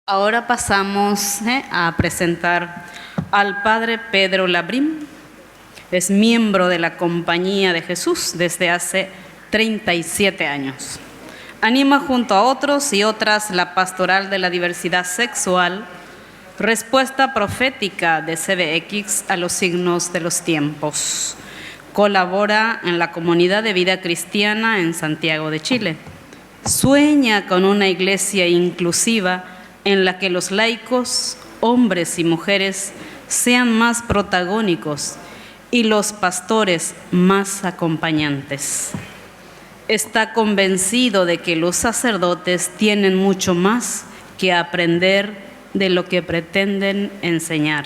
Ahora pasamos a presentar al Padre Pedro Labrín. Es miembro de la Compañía de Jesús desde hace 37 años. Anima junto a otros y otras la pastoral de la diversidad sexual, respuesta profética de CBX a los signos de los tiempos. Colabora en la Comunidad de Vida Cristiana en Santiago de Chile. Sueña con una iglesia inclusiva en la que los laicos, hombres y mujeres, sean más protagónicos y los pastores más acompañantes. Está convencido de que los sacerdotes tienen mucho más que aprender de lo que pretenden enseñar.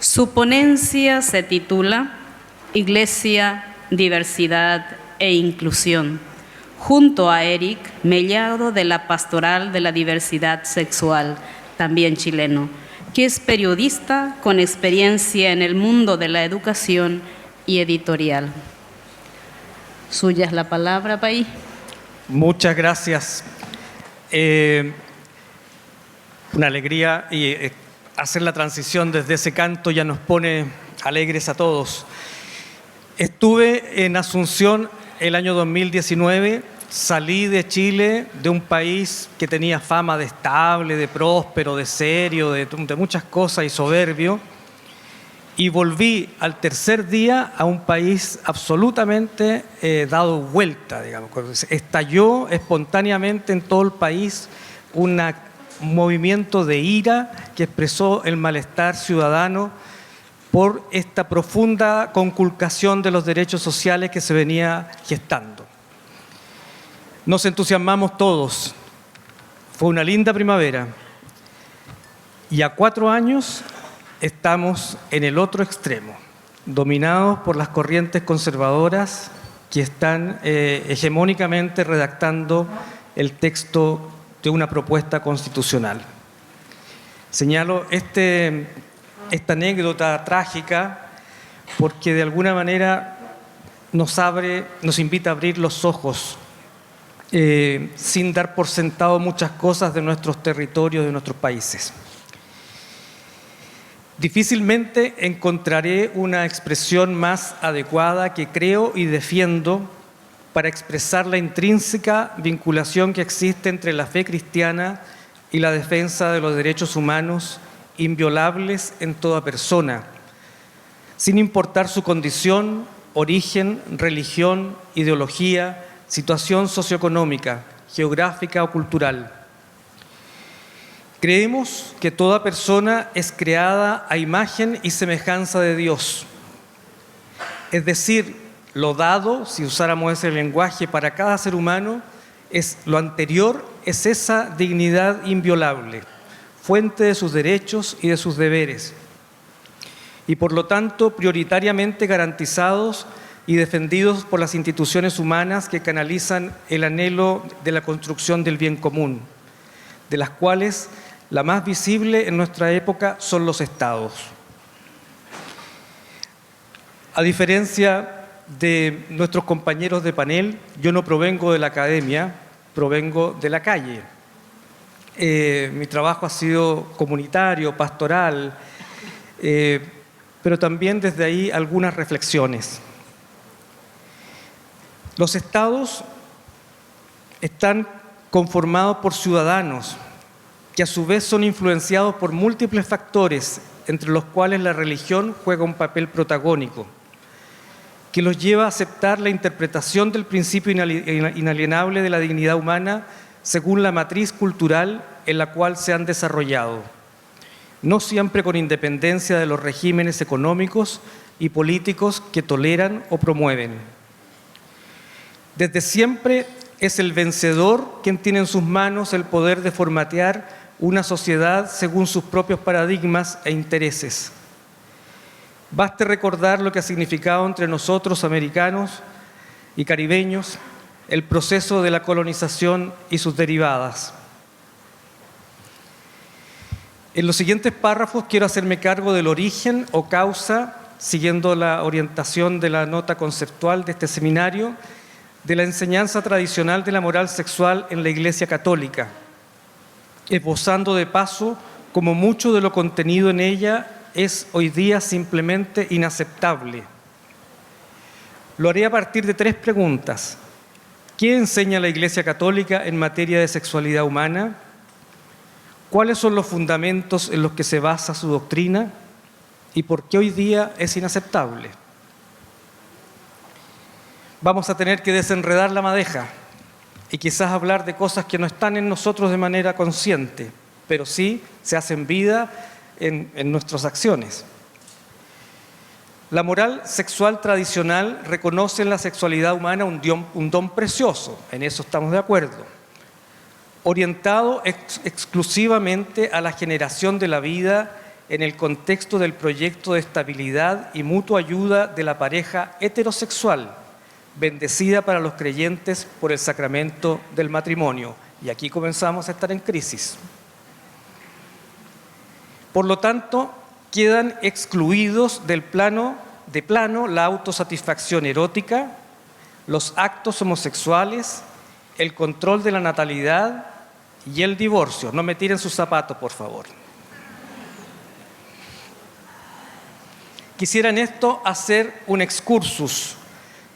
Su ponencia se titula Iglesia, Diversidad e Inclusión, junto a Eric Mellado de la Pastoral de la Diversidad Sexual, también chileno, que es periodista con experiencia en el mundo de la educación y editorial. Suya es la palabra, Paí. Muchas gracias. Una alegría y hacer la transición desde ese canto ya nos pone alegres a todos. Estuve en Asunción el año 2019, salí de Chile, de un país que tenía fama de estable, de próspero, de serio, de muchas cosas y soberbio, y volví al tercer día a un país absolutamente dado vuelta, digamos. Estalló espontáneamente en todo el país un movimiento de ira que expresó el malestar ciudadano por esta profunda conculcación de los derechos sociales que se venía gestando. Nos entusiasmamos todos. Fue una linda primavera. Y a 4 años estamos en el otro extremo, dominados por las corrientes conservadoras que están hegemónicamente redactando el texto de una propuesta constitucional. Señalo esta anécdota trágica porque de alguna manera nos invita a abrir los ojos sin dar por sentado muchas cosas de nuestros territorios, de nuestros países. Difícilmente encontraré una expresión más adecuada que creo y defiendo para expresar la intrínseca vinculación que existe entre la fe cristiana y la defensa de los derechos humanos inviolables en toda persona, sin importar su condición, origen, religión, ideología, situación socioeconómica, geográfica o cultural. Creemos que toda persona es creada a imagen y semejanza de Dios. Es decir, lo dado, si usáramos ese lenguaje para cada ser humano, lo anterior es esa dignidad inviolable, fuente de sus derechos y de sus deberes, y por lo tanto prioritariamente garantizados y defendidos por las instituciones humanas que canalizan el anhelo de la construcción del bien común, de las cuales la más visible en nuestra época son los estados. A diferencia de nuestros compañeros de panel, yo no provengo de la academia, provengo de la calle. Mi trabajo ha sido comunitario, pastoral, pero también desde ahí algunas reflexiones. Los estados están conformados por ciudadanos que a su vez son influenciados por múltiples factores, entre los cuales la religión juega un papel protagónico, que los lleva a aceptar la interpretación del principio inalienable de la dignidad humana según la matriz cultural en la cual se han desarrollado, no siempre con independencia de los regímenes económicos y políticos que toleran o promueven. Desde siempre es el vencedor quien tiene en sus manos el poder de formatear una sociedad según sus propios paradigmas e intereses. Baste recordar lo que ha significado entre nosotros, americanos y caribeños, el proceso de la colonización y sus derivadas. En los siguientes párrafos quiero hacerme cargo del origen o causa, siguiendo la orientación de la nota conceptual de este seminario, de la enseñanza tradicional de la moral sexual en la Iglesia Católica, esbozando de paso como mucho de lo contenido en ella es hoy día simplemente inaceptable. Lo haré a partir de 3 preguntas. ¿Qué enseña la Iglesia Católica en materia de sexualidad humana? ¿Cuáles son los fundamentos en los que se basa su doctrina? ¿Y por qué hoy día es inaceptable? Vamos a tener que desenredar la madeja y quizás hablar de cosas que no están en nosotros de manera consciente, pero sí se hacen vida en nuestras acciones. La moral sexual tradicional reconoce en la sexualidad humana un don precioso, en eso estamos de acuerdo, orientado exclusivamente a la generación de la vida en el contexto del proyecto de estabilidad y mutua ayuda de la pareja heterosexual, bendecida para los creyentes por el sacramento del matrimonio. Y aquí comenzamos a estar en crisis. Por lo tanto, quedan excluidos de plano la autosatisfacción erótica, los actos homosexuales, el control de la natalidad y el divorcio. No me tiren sus zapatos, por favor. Quisiera en esto hacer un excursus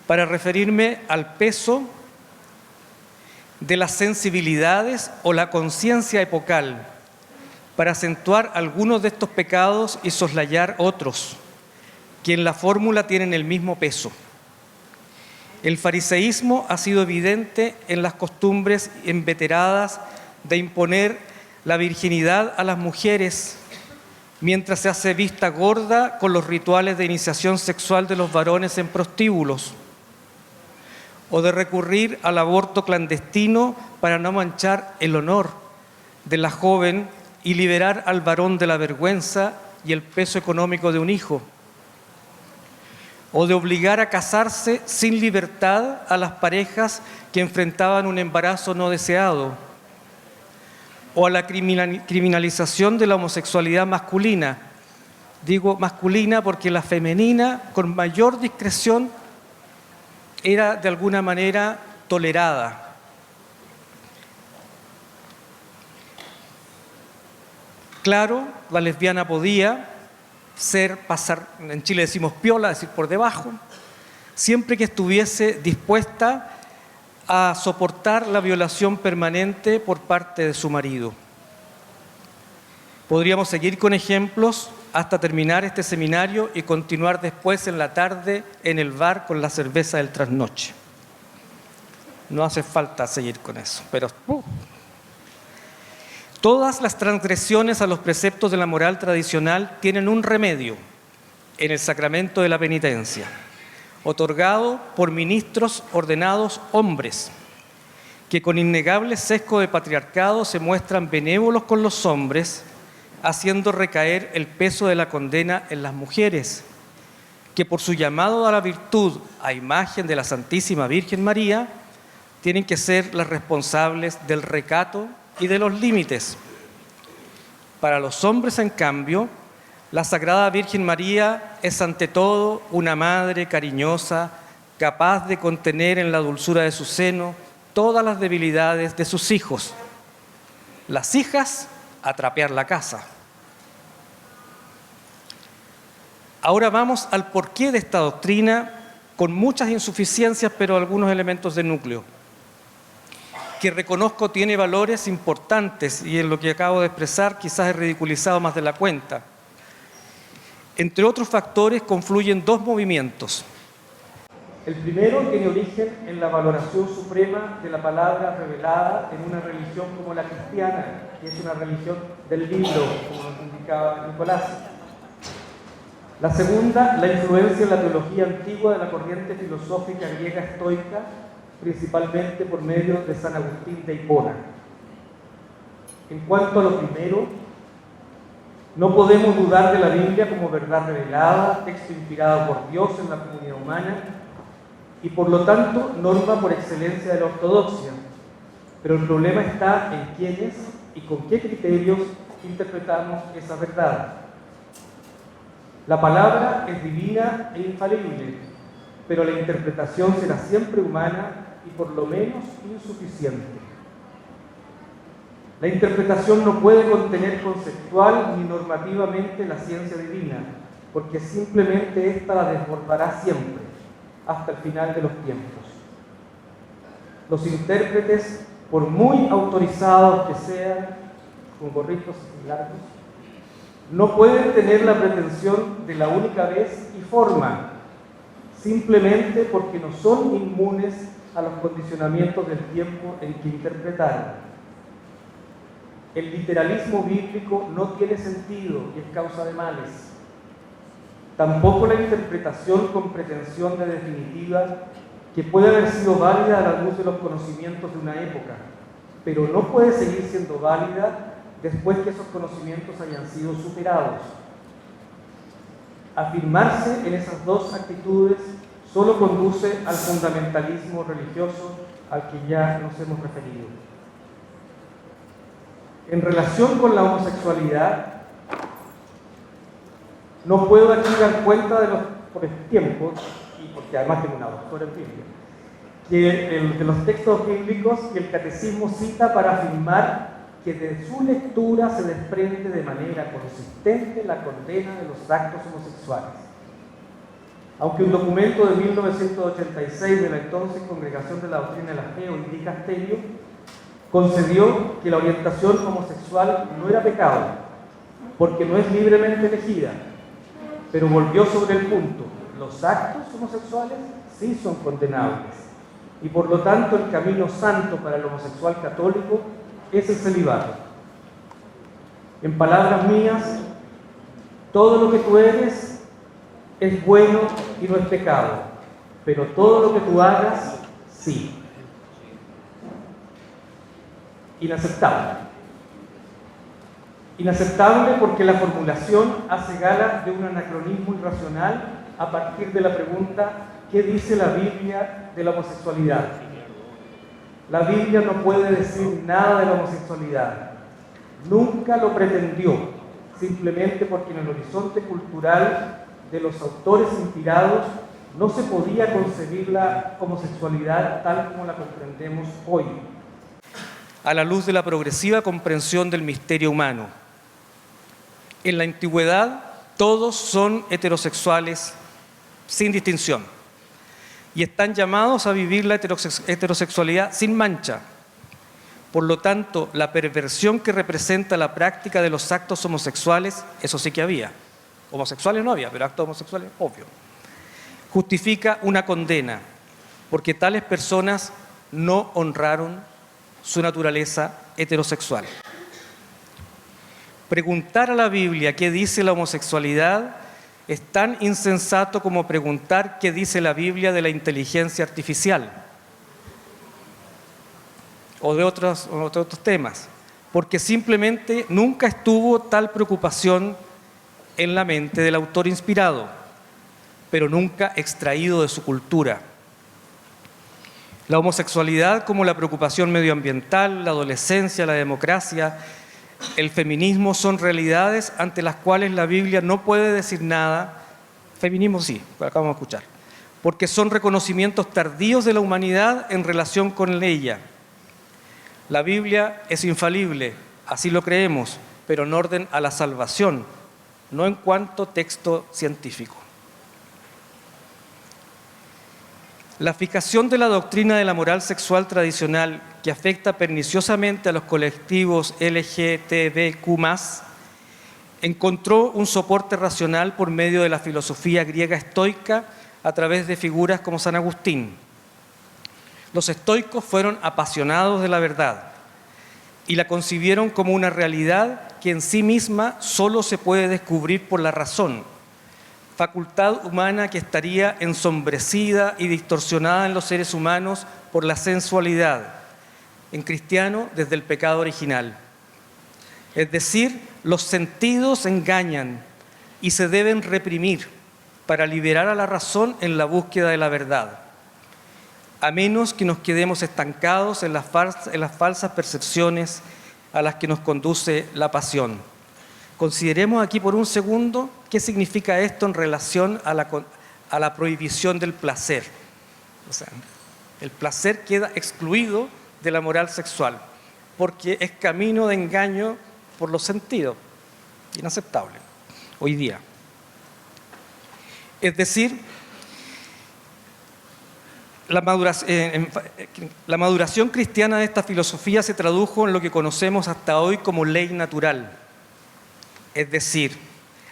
para referirme al peso de las sensibilidades o la conciencia epocal, para acentuar algunos de estos pecados y soslayar otros, que en la fórmula tienen el mismo peso. El fariseísmo ha sido evidente en las costumbres inveteradas de imponer la virginidad a las mujeres, mientras se hace vista gorda con los rituales de iniciación sexual de los varones en prostíbulos, o de recurrir al aborto clandestino para no manchar el honor de la joven y liberar al varón de la vergüenza y el peso económico de un hijo, o de obligar a casarse sin libertad a las parejas que enfrentaban un embarazo no deseado, o a la criminalización de la homosexualidad masculina. Digo masculina porque la femenina, con mayor discreción, era de alguna manera tolerada. Claro, la lesbiana podía pasar, en Chile decimos piola, es decir, por debajo, siempre que estuviese dispuesta a soportar la violación permanente por parte de su marido. Podríamos seguir con ejemplos hasta terminar este seminario y continuar después en la tarde en el bar con la cerveza del trasnoche. No hace falta seguir con eso, pero todas las transgresiones a los preceptos de la moral tradicional tienen un remedio en el sacramento de la penitencia, otorgado por ministros ordenados hombres, que con innegable sesgo de patriarcado se muestran benévolos con los hombres, haciendo recaer el peso de la condena en las mujeres, que por su llamado a la virtud a imagen de la Santísima Virgen María, tienen que ser las responsables del recato y de los límites. Para los hombres, en cambio, la Sagrada Virgen María es ante todo una madre cariñosa, capaz de contener en la dulzura de su seno todas las debilidades de sus hijos. Las hijas, a trapear la casa. Ahora vamos al porqué de esta doctrina, con muchas insuficiencias, pero algunos elementos de núcleo, que reconozco tiene valores importantes y en lo que acabo de expresar quizás he ridiculizado más de la cuenta. Entre otros factores confluyen 2 movimientos. El primero tiene origen en la valoración suprema de la palabra revelada en una religión como la cristiana, que es una religión del libro, como nos indicaba Nicolás. La segunda, la influencia en la teología antigua de la corriente filosófica griega estoica, principalmente por medio de San Agustín de Hipona. En cuanto a lo primero, no podemos dudar de la Biblia como verdad revelada, texto inspirado por Dios en la comunidad humana y por lo tanto norma por excelencia de la ortodoxia. Pero el problema está en quiénes y con qué criterios interpretamos esa verdad. La palabra es divina e infalible, pero la interpretación será siempre humana y por lo menos insuficiente. La interpretación no puede contener conceptual ni normativamente la ciencia divina, porque simplemente ésta la desbordará siempre, hasta el final de los tiempos. Los intérpretes, por muy autorizados que sean, con gorritos y largos, no pueden tener la pretensión de la única vez y forma, simplemente porque no son inmunes a los condicionamientos del tiempo en que interpretaron. El literalismo bíblico no tiene sentido y es causa de males. Tampoco la interpretación con pretensión de definitiva, que puede haber sido válida a la luz de los conocimientos de una época, pero no puede seguir siendo válida después que esos conocimientos hayan sido superados. Afirmarse en esas dos actitudes solo conduce al fundamentalismo religioso al que ya nos hemos referido. En relación con la homosexualidad, no puedo aquí dar cuenta de los, por el tiempo, y porque además tengo una doctora en Biblia, de los textos bíblicos que el catecismo cita para afirmar que de su lectura se desprende de manera consistente la condena de los actos homosexuales. Aunque un documento de 1986 de la entonces Congregación de la Doctrina de la Fe, hoy dicasterio, concedió que la orientación homosexual no era pecado, porque no es libremente elegida, pero volvió sobre el punto: los actos homosexuales sí son condenables, y por lo tanto el camino santo para el homosexual católico es el celibato. En palabras mías, todo lo que tú eres es bueno y no es pecado, pero todo lo que tú hagas, sí. Inaceptable. Inaceptable porque la formulación hace gala de un anacronismo irracional a partir de la pregunta: ¿qué dice la Biblia de la homosexualidad? La Biblia no puede decir nada de la homosexualidad. Nunca lo pretendió, simplemente porque en el horizonte cultural de los autores inspirados no se podía concebir la homosexualidad tal como la comprendemos hoy, a la luz de la progresiva comprensión del misterio humano. En la antigüedad, todos son heterosexuales sin distinción y están llamados a vivir la heterosexualidad sin mancha. Por lo tanto, la perversión que representa la práctica de los actos homosexuales, eso sí que había. Homosexuales no había, pero actos homosexuales, obvio. Justifica una condena, porque tales personas no honraron su naturaleza heterosexual. Preguntar a la Biblia qué dice la homosexualidad es tan insensato como preguntar qué dice la Biblia de la inteligencia artificial o de otros temas, porque simplemente nunca estuvo tal preocupación en la mente del autor inspirado, pero nunca extraído de su cultura. La homosexualidad, como la preocupación medioambiental, la adolescencia, la democracia, el feminismo, son realidades ante las cuales la Biblia no puede decir nada. Feminismo sí, lo acabamos de escuchar, porque son reconocimientos tardíos de la humanidad en relación con ella. La Biblia es infalible, así lo creemos, pero en orden a la salvación, no en cuanto texto científico. La fijación de la doctrina de la moral sexual tradicional, que afecta perniciosamente a los colectivos LGTBQ+, encontró un soporte racional por medio de la filosofía griega estoica a través de figuras como San Agustín. Los estoicos fueron apasionados de la verdad y la concibieron como una realidad que en sí misma solo se puede descubrir por la razón, facultad humana que estaría ensombrecida y distorsionada en los seres humanos por la sensualidad, en cristiano desde el pecado original. Es decir, los sentidos engañan y se deben reprimir para liberar a la razón en la búsqueda de la verdad, a menos que nos quedemos estancados en las falsas percepciones a las que nos conduce la pasión. Consideremos aquí por un segundo qué significa esto en relación a la prohibición del placer. O sea, el placer queda excluido de la moral sexual. porque es camino de engaño por los sentidos. Inaceptable hoy día. Es decir, la maduración cristiana de esta filosofía se tradujo en lo que conocemos hasta hoy como ley natural. Es decir,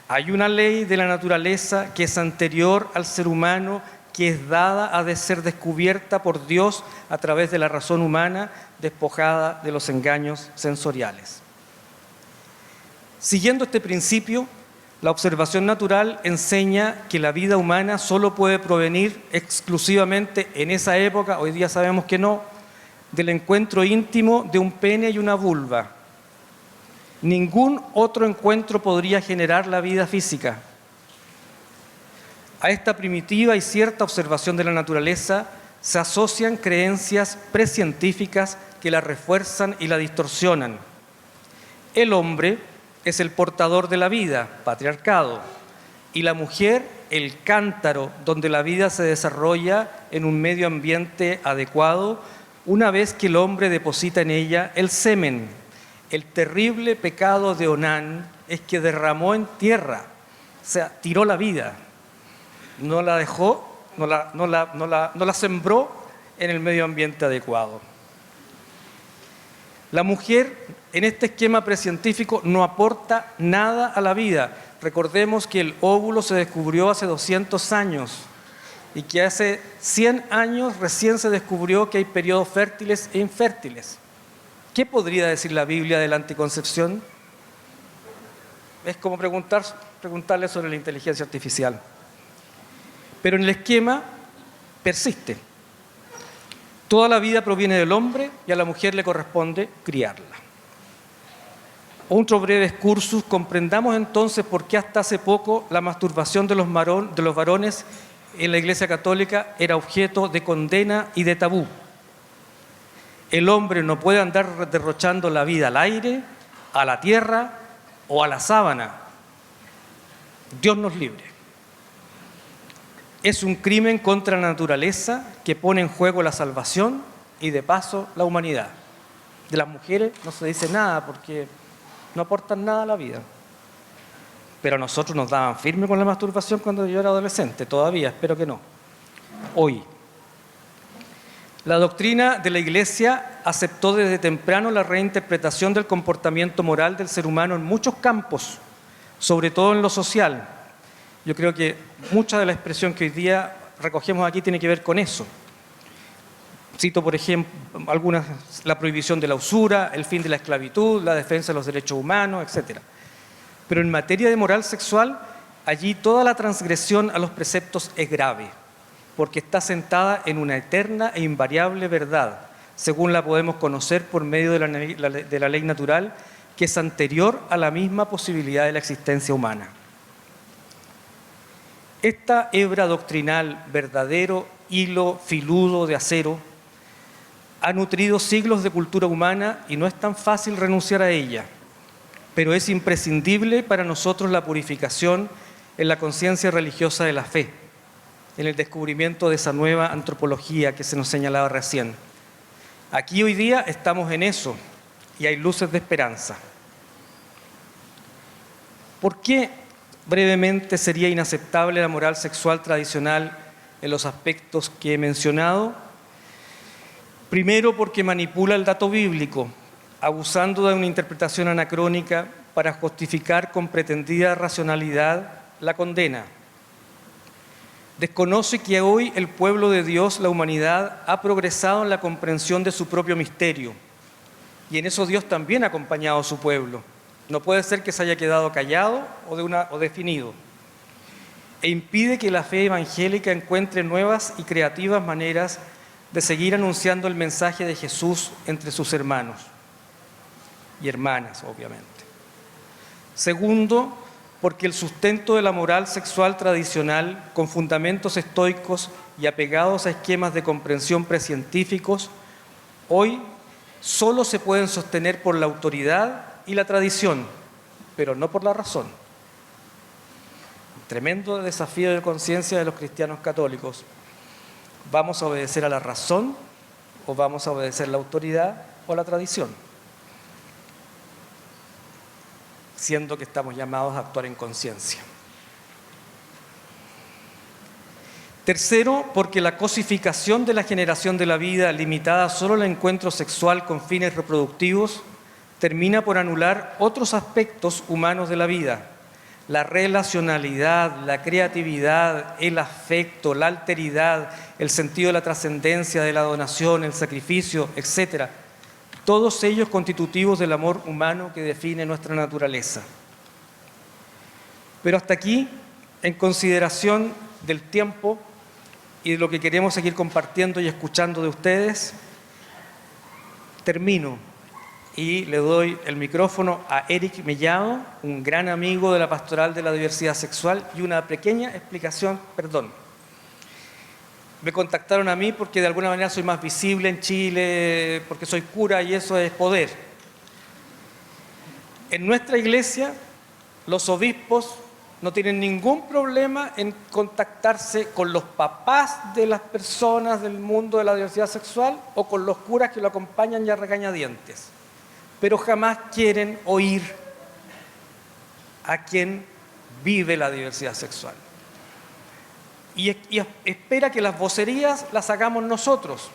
hay una ley de la naturaleza que es anterior al ser humano, que es dada a de ser descubierta por Dios a través de la razón humana, despojada de los engaños sensoriales. Siguiendo este principio, la observación natural enseña que la vida humana solo puede provenir exclusivamente en esa época, hoy día sabemos que no, del encuentro íntimo de un pene y una vulva. Ningún otro encuentro podría generar la vida física. A esta primitiva y cierta observación de la naturaleza se asocian creencias precientíficas que la refuerzan y la distorsionan. El hombre es el portador de la vida, patriarcado, y la mujer el cántaro donde la vida se desarrolla en un medio ambiente adecuado una vez que el hombre deposita en ella el semen. El terrible pecado de Onán es que derramó en tierra, o sea, tiró la vida, no la dejó, no la sembró en el medio ambiente adecuado. La mujer en este esquema precientífico no aporta nada a la vida. Recordemos que el óvulo se descubrió hace 200 años y que hace 100 años recién se descubrió que hay periodos fértiles e infértiles. ¿Qué podría decir la Biblia de la anticoncepción? Es como preguntarle sobre la inteligencia artificial. Pero en el esquema persiste. Toda la vida proviene del hombre y a la mujer le corresponde criarla. Otro breve excursus, comprendamos entonces por qué hasta hace poco la masturbación de los varones en la Iglesia Católica era objeto de condena y de tabú. El hombre no puede andar derrochando la vida al aire, a la tierra o a la sábana. Dios nos libre. Es un crimen contra la naturaleza que pone en juego la salvación y de paso la humanidad. De las mujeres no se dice nada porque no aportan nada a la vida. Pero a nosotros nos daban firme con la masturbación cuando yo era adolescente, todavía, espero que no. Hoy. La doctrina de la Iglesia aceptó desde temprano la reinterpretación del comportamiento moral del ser humano en muchos campos, sobre todo en lo social. Yo creo que mucha de la expresión que hoy día recogemos aquí tiene que ver con eso. Cito, por ejemplo, la prohibición de la usura, el fin de la esclavitud, la defensa de los derechos humanos, etc. Pero en materia de moral sexual, allí toda la transgresión a los preceptos es grave, porque está sentada en una eterna e invariable verdad, según la podemos conocer por medio de la ley natural, que es anterior a la misma posibilidad de la existencia humana. Esta hebra doctrinal, verdadero hilo filudo de acero, ha nutrido siglos de cultura humana y no es tan fácil renunciar a ella, pero es imprescindible para nosotros la purificación en la conciencia religiosa de la fe, en el descubrimiento de esa nueva antropología que se nos señalaba recién. Aquí hoy día estamos en eso y hay luces de esperanza. ¿Por qué brevemente sería inaceptable la moral sexual tradicional en los aspectos que he mencionado? Primero, porque manipula el dato bíblico, abusando de una interpretación anacrónica para justificar con pretendida racionalidad la condena. Desconoce que hoy el pueblo de Dios, la humanidad, ha progresado en la comprensión de su propio misterio. Y en eso Dios también ha acompañado a su pueblo. No puede ser que se haya quedado callado o definido. E impide que la fe evangélica encuentre nuevas y creativas maneras de seguir anunciando el mensaje de Jesús entre sus hermanos y hermanas, obviamente. Segundo, porque el sustento de la moral sexual tradicional, con fundamentos estoicos y apegados a esquemas de comprensión precientíficos, hoy solo se pueden sostener por la autoridad y la tradición, pero no por la razón. Tremendo desafío de conciencia de los cristianos católicos. ¿Vamos a obedecer a la razón o vamos a obedecer la autoridad o la tradición? siendo que estamos llamados a actuar en conciencia. Tercero, porque la cosificación de la generación de la vida, limitada solo al encuentro sexual con fines reproductivos, termina por anular otros aspectos humanos de la vida: la relacionalidad, la creatividad, el afecto, la alteridad, el sentido de la trascendencia, de la donación, el sacrificio, etc. Todos ellos constitutivos del amor humano que define nuestra naturaleza. Pero hasta aquí, en consideración del tiempo y de lo que queremos seguir compartiendo y escuchando de ustedes, termino y le doy el micrófono a Eric Mellado, un gran amigo de la Pastoral de la Diversidad Sexual, y una pequeña explicación, perdón. Me contactaron a mí porque de alguna manera soy más visible en Chile, porque soy cura y eso es poder. En nuestra iglesia, los obispos no tienen ningún problema en contactarse con los papás de las personas del mundo de la diversidad sexual o con los curas que lo acompañan y a regañadientes, pero jamás quieren oír a quien vive la diversidad sexual. Y espera que las vocerías las hagamos nosotros,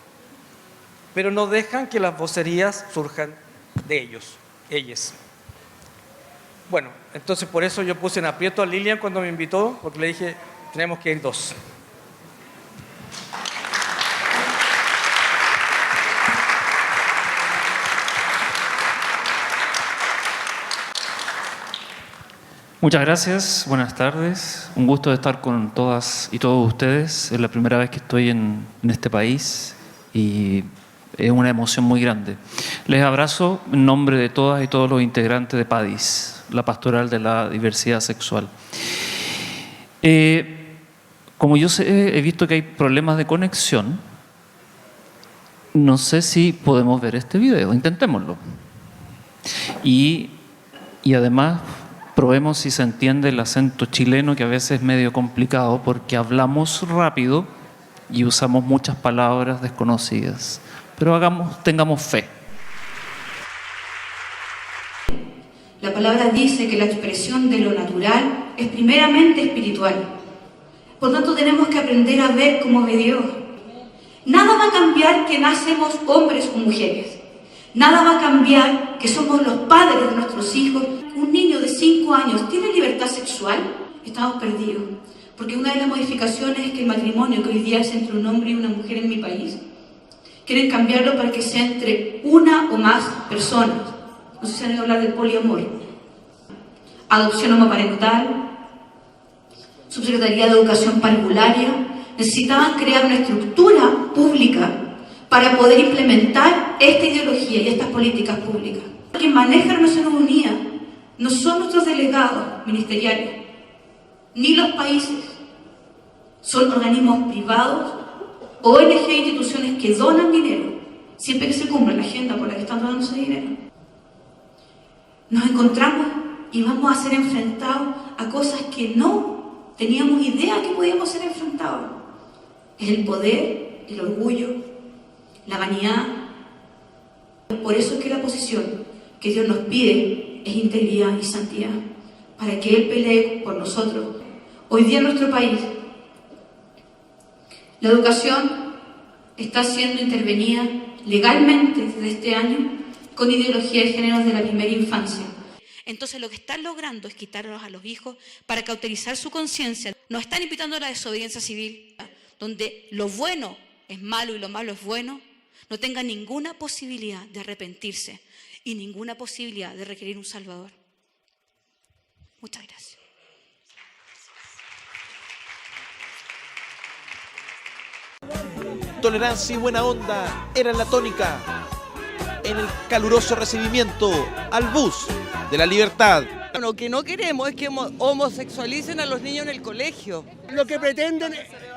pero no dejan que las vocerías surjan de ellos, ellas. Bueno, entonces por eso yo puse en aprieto a Lilian cuando me invitó, porque le dije, tenemos que ir dos. Muchas gracias, buenas tardes. Un gusto de estar con todas y todos ustedes. Es la primera vez que estoy en este país y es una emoción muy grande. Les abrazo en nombre de todas y todos los integrantes de PADIS, la Pastoral de la Diversidad Sexual. Como yo sé, he visto que hay problemas de conexión. No sé si podemos ver este video, intentémoslo. Y además probemos si se entiende el acento chileno, que a veces es medio complicado porque hablamos rápido y usamos muchas palabras desconocidas. Pero tengamos fe. La palabra dice que la expresión de lo natural es primeramente espiritual. Por tanto, tenemos que aprender a ver como ve Dios. Nada va a cambiar que nacemos hombres o mujeres. Nada va a cambiar que somos los padres de nuestros hijos. Un niño de 5 años tiene libertad sexual. Estamos perdidos. Porque una de las modificaciones es que el matrimonio, que hoy día es entre un hombre y una mujer en mi país, quieren cambiarlo para que sea entre una o más personas. No sé si han oído hablar del poliamor. Adopción homoparental, Subsecretaría de Educación Parvularia, necesitaban crear una estructura pública para poder implementar esta ideología y estas políticas públicas. Quien maneja las Naciones Unidas no son nuestros delegados ministeriales, ni los países. Son organismos privados, ONG e instituciones que donan dinero, siempre que se cumpla la agenda por la que están donando ese dinero. Nos encontramos y vamos a ser enfrentados a cosas que no teníamos idea que podíamos ser enfrentados. Es el poder, el orgullo, la vanidad. Por eso es que la posición que Dios nos pide es integridad y santidad, para que Él pelee por nosotros. Hoy día en nuestro país, la educación está siendo intervenida legalmente desde este año con ideología de género desde la primera infancia. Entonces lo que están logrando es quitarlos a los hijos para cauterizar su conciencia. Nos están invitando a la desobediencia civil, donde lo bueno es malo y lo malo es bueno. No tengan ninguna posibilidad de arrepentirse y ninguna posibilidad de requerir un Salvador. Muchas gracias. Tolerancia y buena onda eran la tónica en el caluroso recibimiento al bus de la libertad. Lo que no queremos es que homosexualicen a los niños en el colegio. Lo que pretenden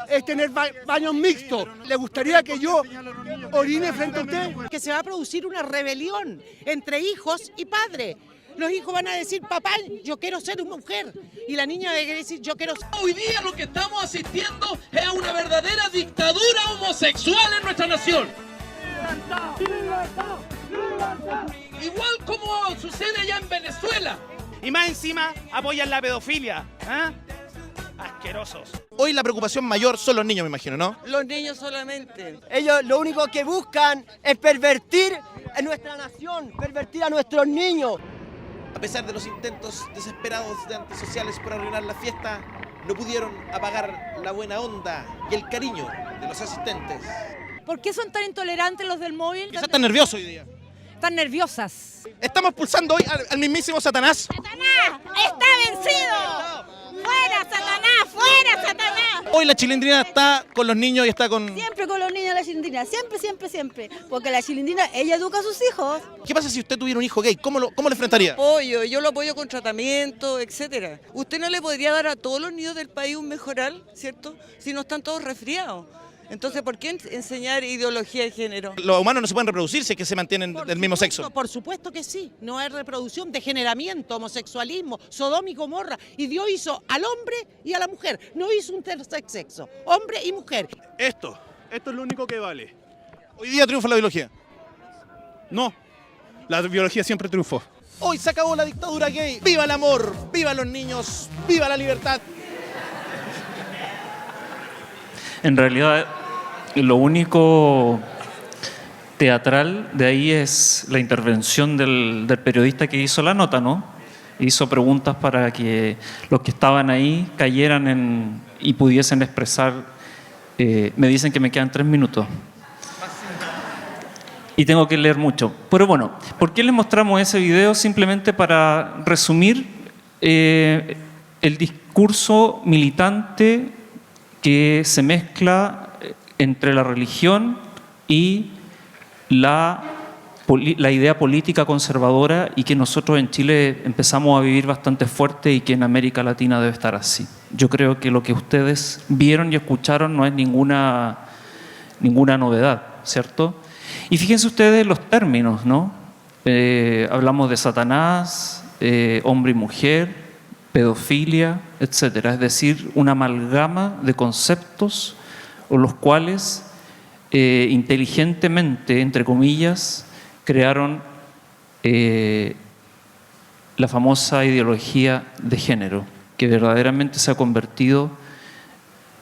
es tener baños mixtos. ¿Le gustaría que yo orine frente a usted? Que se va a producir una rebelión entre hijos y padres. Los hijos van a decir, papá, yo quiero ser una mujer. Y la niña va a decir, yo quiero ser... Hoy día lo que estamos asistiendo es a una verdadera dictadura homosexual en nuestra nación. Igual como sucede allá en Venezuela. y más encima apoyan la pedofilia. Asquerosos. Hoy la preocupación mayor son los niños, me imagino, ¿no? Los niños solamente. Ellos lo único que buscan es pervertir a nuestra nación, pervertir a nuestros niños. A pesar de los intentos desesperados de antisociales por arruinar la fiesta, no pudieron apagar la buena onda y el cariño de los asistentes. ¿Por qué son tan intolerantes los del móvil? Quizás están nerviosos hoy día. Están nerviosas. Estamos pulsando hoy al mismísimo Satanás. ¡Satanás está vencido! ¡Fuera, Satanás! ¡Fuera, Satanás! Hoy la Chilindrina está con los niños y está con... Siempre con los niños la Chilindrina, siempre, siempre, siempre. Porque la Chilindrina, ella educa a sus hijos. ¿Qué pasa si usted tuviera un hijo gay? ¿Cómo lo enfrentaría? Apoyo, yo lo apoyo con tratamiento, etcétera. ¿Usted no le podría dar a todos los niños del país un mejoral, cierto? Si no están todos resfriados. Entonces, ¿por qué enseñar ideología de género? Los humanos no se pueden reproducir si es que se mantienen del mismo sexo. Por supuesto que sí. No hay reproducción, degeneramiento, homosexualismo, Sodoma y Gomorra. Y Dios hizo al hombre y a la mujer. No hizo un tercer sexo, hombre y mujer. Esto es lo único que vale. Hoy día triunfa la biología. No, la biología siempre triunfó. Hoy se acabó la dictadura gay. ¡Viva el amor! ¡Viva los niños! ¡Viva la libertad! En realidad, lo único teatral de ahí es la intervención del periodista que hizo la nota, ¿no? Hizo preguntas para que los que estaban ahí cayeran y pudiesen expresar. Me dicen que me quedan 3 minutos. Y tengo que leer mucho. Pero bueno, ¿por qué les mostramos ese video? Simplemente para resumir el discurso militante que se mezcla entre la religión y la idea política conservadora y que nosotros en Chile empezamos a vivir bastante fuerte y que en América Latina debe estar así. Yo creo que lo que ustedes vieron y escucharon no es ninguna novedad, ¿cierto? Y fíjense ustedes los términos, ¿no? Hablamos de Satanás, hombre y mujer, pedofilia, etcétera. Es decir, una amalgama de conceptos o los cuales inteligentemente, entre comillas, crearon la famosa ideología de género, que verdaderamente se ha convertido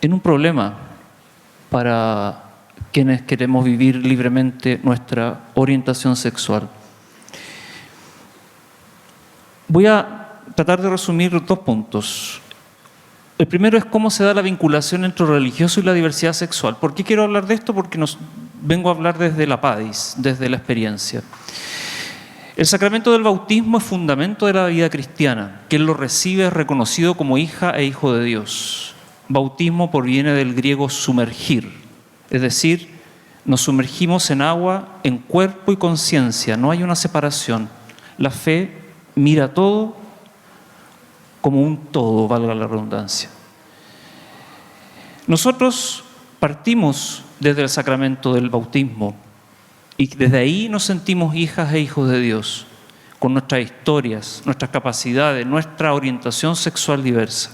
en un problema para quienes queremos vivir libremente nuestra orientación sexual. Voy a tratar de resumir 2 puntos. El primero es cómo se da la vinculación entre lo religioso y la diversidad sexual. ¿Por qué quiero hablar de esto? Porque vengo a hablar desde la PADIS, desde la experiencia. El sacramento del bautismo es fundamento de la vida cristiana. Quien lo recibe es reconocido como hija e hijo de Dios. Bautismo proviene del griego sumergir, es decir, nos sumergimos en agua, en cuerpo y conciencia, no hay una separación. La fe mira todo como un todo, valga la redundancia. Nosotros partimos desde el sacramento del bautismo y desde ahí nos sentimos hijas e hijos de Dios, con nuestras historias, nuestras capacidades, nuestra orientación sexual diversa.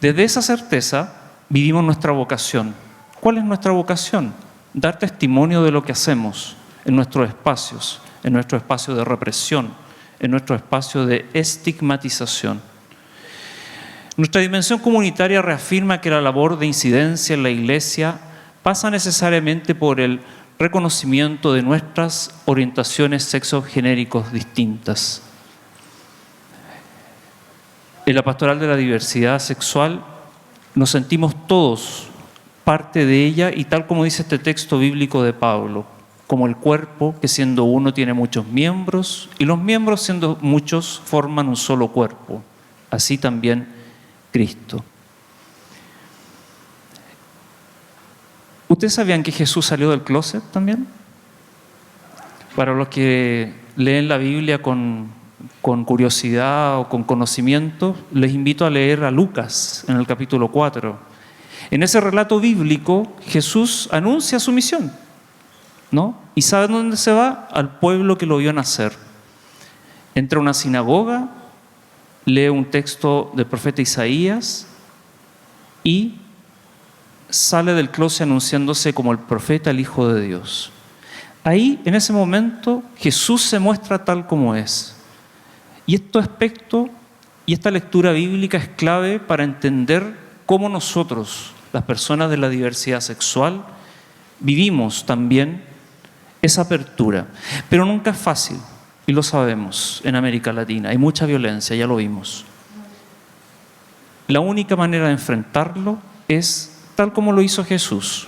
Desde esa certeza vivimos nuestra vocación. ¿Cuál es nuestra vocación? Dar testimonio de lo que hacemos en nuestros espacios, en nuestro espacio de represión, en nuestro espacio de estigmatización. Nuestra dimensión comunitaria reafirma que la labor de incidencia en la Iglesia pasa necesariamente por el reconocimiento de nuestras orientaciones sexogenéricos distintas. En la pastoral de la diversidad sexual nos sentimos todos parte de ella y tal como dice este texto bíblico de Pablo, como el cuerpo que siendo uno tiene muchos miembros y los miembros siendo muchos forman un solo cuerpo, así también Cristo. ¿Ustedes sabían que Jesús salió del closet también? Para los que leen la Biblia con curiosidad o con conocimiento, les invito a leer a Lucas en el capítulo 4. En ese relato bíblico, Jesús anuncia su misión, ¿no? ¿Y sabe dónde se va? Al pueblo que lo vio nacer. Entra a una sinagoga, lee un texto del profeta Isaías y sale del closet anunciándose como el profeta, el Hijo de Dios. Ahí, en ese momento, Jesús se muestra tal como es. Y este aspecto y esta lectura bíblica es clave para entender cómo nosotros, las personas de la diversidad sexual, vivimos también esa apertura. Pero nunca es fácil, y lo sabemos, en América Latina. Hay mucha violencia, ya lo vimos. La única manera de enfrentarlo es, tal como lo hizo Jesús,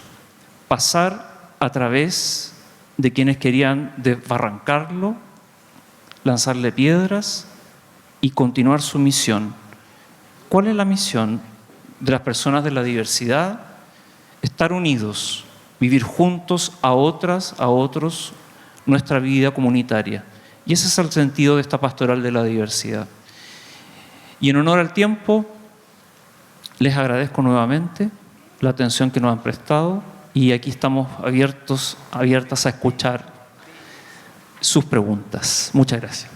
pasar a través de quienes querían desbarrancarlo, lanzarle piedras y continuar su misión. ¿Cuál es la misión de las personas de la diversidad? Estar unidos, vivir juntos a otras, a otros, nuestra vida comunitaria. Y ese es el sentido de esta pastoral de la diversidad. Y en honor al tiempo, les agradezco nuevamente la atención que nos han prestado y aquí estamos abiertas a escuchar sus preguntas. Muchas gracias.